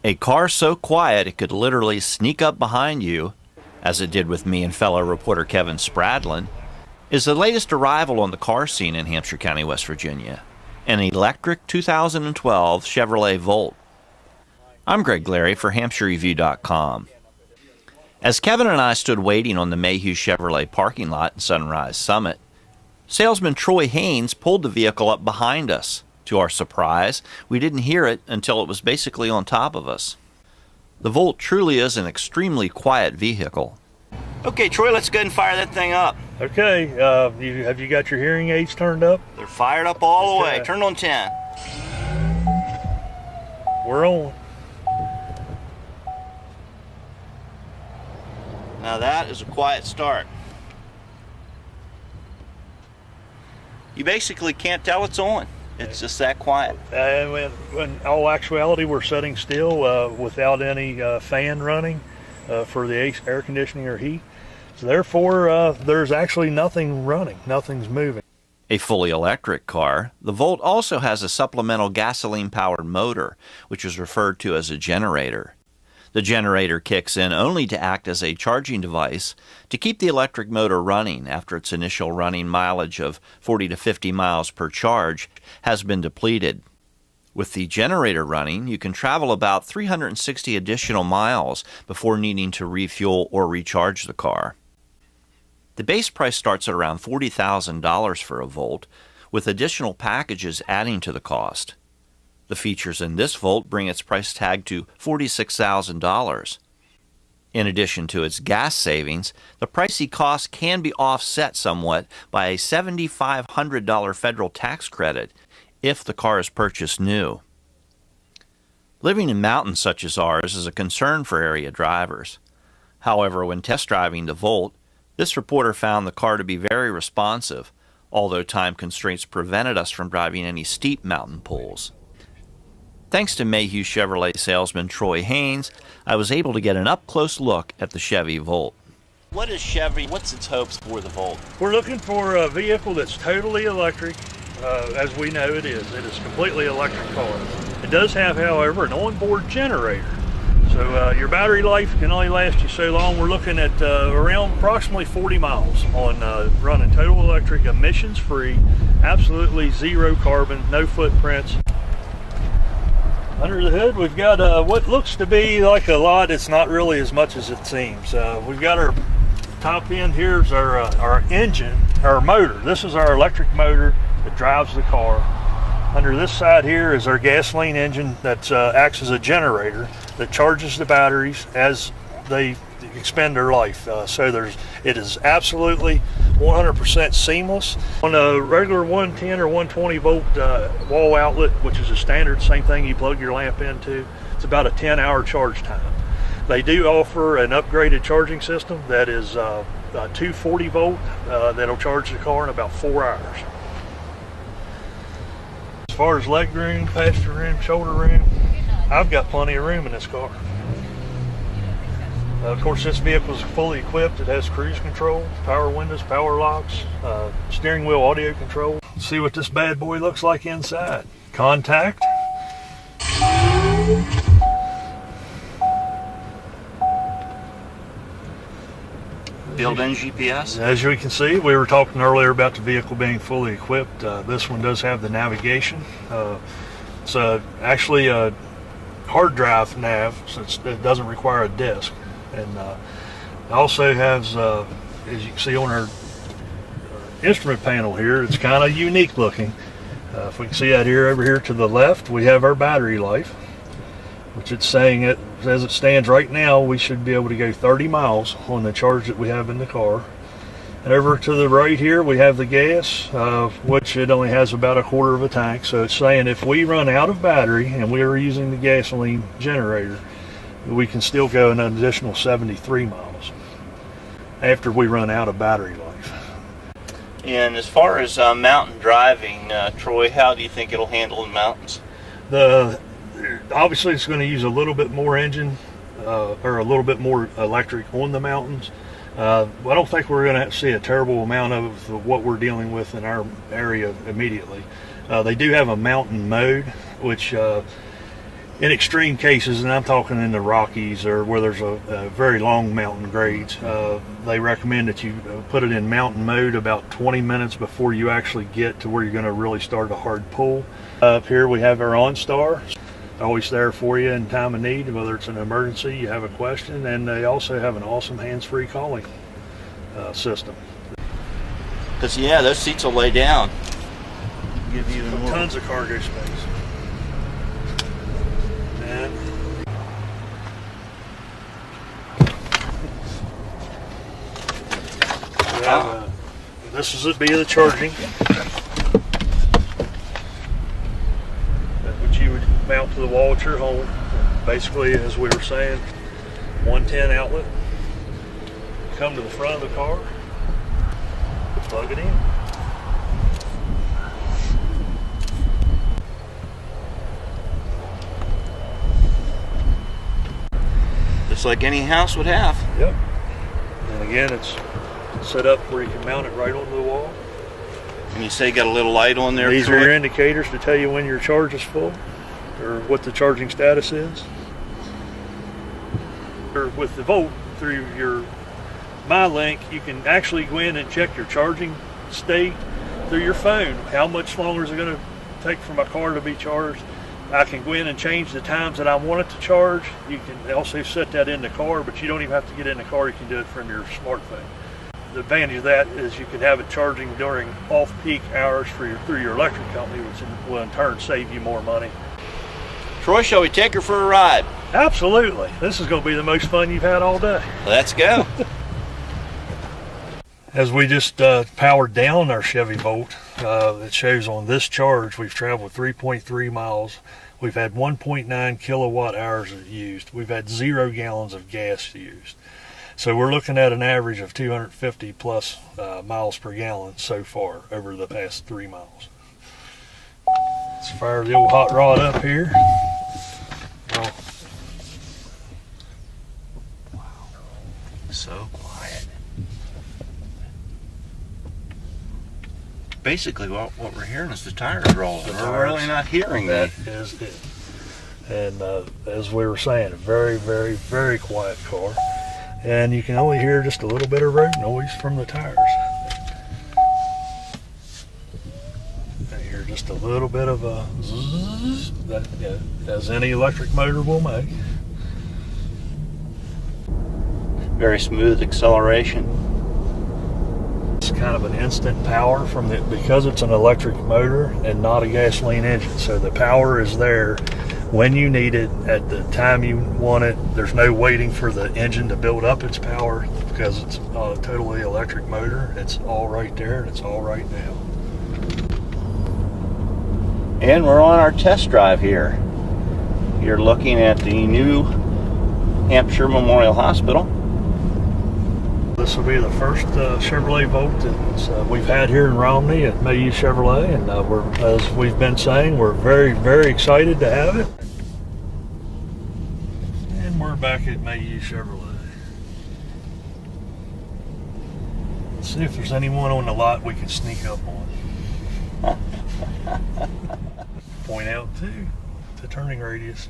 A car so quiet it could literally sneak up behind you, as it did with me and fellow reporter Kevin Spradlin, is the latest arrival on the car scene in Hampshire County, West Virginia, an electric 2012 Chevrolet Volt. I'm Greg Larry for HampshireReview.com. As Kevin and I stood waiting on the Mayhew Chevrolet parking lot in Sunrise Summit, salesman Troy Haynes pulled the vehicle up behind us. To our surprise, we didn't hear it until it was basically on top of us. The Volt truly is an extremely quiet vehicle. Okay, Troy, let's go ahead and fire that thing up. Okay, have you got your hearing aids turned up? They're fired up all the way. Turn on 10. We're on. Now that is a quiet start. You basically can't tell it's on. It's just that quiet. In all actuality, we're sitting still without any fan running for the air conditioning or heat. So therefore, there's actually nothing running. Nothing's moving. A fully electric car, the Volt also has a supplemental gasoline-powered motor, which is referred to as a generator. The generator kicks in only to act as a charging device to keep the electric motor running after its initial running mileage of 40 to 50 miles per charge has been depleted. With the generator running, you can travel about 360 additional miles before needing to refuel or recharge the car. The base price starts at around $40,000 for a Volt, with additional packages adding to the cost. The features in this Volt bring its price tag to $46,000. In addition to its gas savings, the pricey cost can be offset somewhat by a $7,500 federal tax credit if the car is purchased new. Living in mountains such as ours is a concern for area drivers. However, when test driving the Volt, this reporter found the car to be very responsive, although time constraints prevented us from driving any steep mountain pulls. Thanks to Mayhew Chevrolet salesman Troy Haynes, I was able to get an up-close look at the Chevy Volt. What is Chevy? What's its hopes for the Volt? We're looking for a vehicle that's totally electric, as we know it is. It is a completely electric car. It does have, however, an onboard generator. So your battery life can only last you so long. We're looking at around approximately 40 miles on running total electric, emissions-free, absolutely zero carbon, no footprints. Under the hood, we've got what looks to be like a lot. It's not really as much as it seems. We've got our top end. Here's our engine, our motor. This is our electric motor that drives the car. Under this side here is our gasoline engine that acts as a generator that charges the batteries as they expend their life. It is absolutely 100% seamless. On a regular 110 or 120 volt wall outlet, which is a standard, same thing you plug your lamp into, it's about a 10-hour charge time. They do offer an upgraded charging system that is 240 volt that'll charge the car in about 4 hours. As far as leg room, passenger room, shoulder room, I've got plenty of room in this car. Of course, this vehicle is fully equipped. It has cruise control, power windows, power locks, steering wheel audio control. Let's see what this bad boy looks like inside. Contact. Built-in GPS? As you can see, we were talking earlier about the vehicle being fully equipped. This one does have the navigation. It's actually a hard drive nav, since it doesn't require a disk. And it also has, as you can see on our instrument panel here, it's kind of unique looking. If we can see that here, over here to the left, we have our battery life, which it's saying it, as it stands right now, we should be able to go 30 miles on the charge that we have in the car. And over to the right here, we have the gas, which it only has about a quarter of a tank. So it's saying if we run out of battery and we are using the gasoline generator, we can still go an additional 73 miles after we run out of battery life. And as far as mountain driving, Troy, how do you think it'll handle in mountains? Obviously, it's going to use a little bit more engine or a little bit more electric on the mountains. I don't think we're going to see a terrible amount of what we're dealing with in our area immediately. They do have a mountain mode, which In extreme cases, and I'm talking in the Rockies or where there's a very long mountain grades, they recommend that you put it in mountain mode about 20 minutes before you actually get to where you're going to really start a hard pull. Up here we have our OnStar, always there for you in time of need, whether it's an emergency, you have a question, and they also have an awesome hands-free calling system. Because, yeah, those seats will lay down. Give you even more. Tons of cargo space. And we have, this would be the charging. Which you would mount to the wall at your home. Basically, as we were saying, 110 outlet. Come to the front of the car, plug it in. Just like any house would have. Yep. And again, it's set up where you can mount it right onto the wall. And you say you got a little light on there. These are your indicators to tell you when your charge is full or what the charging status is. Or with the Volt through your MyLink, you can actually go in and check your charging state through your phone. How much longer is it going to take for my car to be charged? I can go in and change the times that I want it to charge. You can also set that in the car, but you don't even have to get in the car. You can do it from your smartphone. The advantage of that is you can have it charging during off-peak hours through your electric company, which will in turn save you more money. Troy, shall we take her for a ride? Absolutely. This is going to be the most fun you've had all day. Let's go. As we just powered down our Chevy Volt, it shows on this charge we've traveled 3.3 miles. We've had 1.9 kilowatt hours used. We've had 0 gallons of gas used. So we're looking at an average of 250 plus miles per gallon so far over the past 3 miles. Let's fire the old hot rod up here. Well, So quiet. Basically, what we're hearing is the tires rolling. We're really not hearing that. Is it. And as we were saying, a very, very, very quiet car. And you can only hear just a little bit of road noise from the tires. I hear just a little bit of a zzz, that, as any electric motor will make. Very smooth acceleration. It's kind of an instant power from because it's an electric motor and not a gasoline engine. So the power is there when you need it at the time you want it. There's no waiting for the engine to build up its power because it's a totally electric motor. It's all right there and it's all right now. And we're on our test drive here. You're looking at the new Hampshire Memorial Hospital. This will be the first Chevrolet Volt that we've had here in Romney at Mayhew Chevrolet, and as we've been saying, we're very, very excited to have it. And we're back at Mayhew Chevrolet. Let's see if there's anyone on the lot we can sneak up on. Point out too the turning radius.